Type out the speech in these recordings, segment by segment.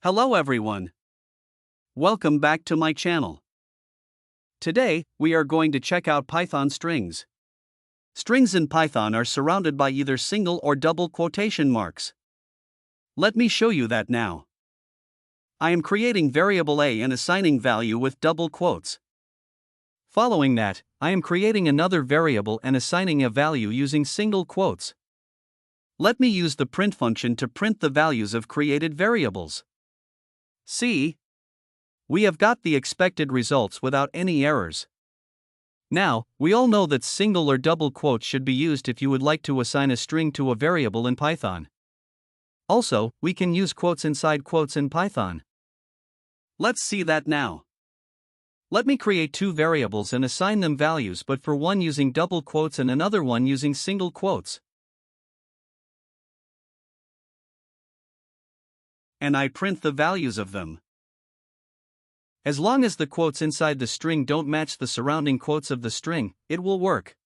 Hello everyone. Welcome back to my channel. Today, we are going to check out Python strings. Strings in Python are surrounded by either single or double quotation marks. Let me show you that now. I am creating variable a and assigning value with double quotes. Following that, I am creating another variable and assigning a value using single quotes. Let me use the print function to print the values of created variables. See? We have got the expected results without any errors. Now, we all know that single or double quotes should be used if you would like to assign a string to a variable in Python. Also, we can use quotes inside quotes in Python. Let's see that now. Let me create two variables and assign them values, but for one using double quotes and another one using single quotes. And I print the values of them. As long as the quotes inside the string don't match the surrounding quotes of the string, it will work.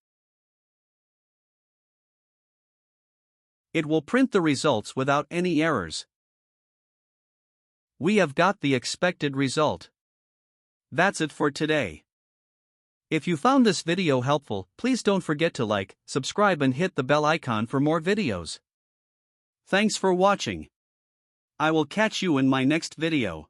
It will print the results without any errors. We have got the expected result. That's it for today. If you found this video helpful, please don't forget to like, subscribe and hit the bell icon for more videos. Thanks for watching. I will catch you in my next video.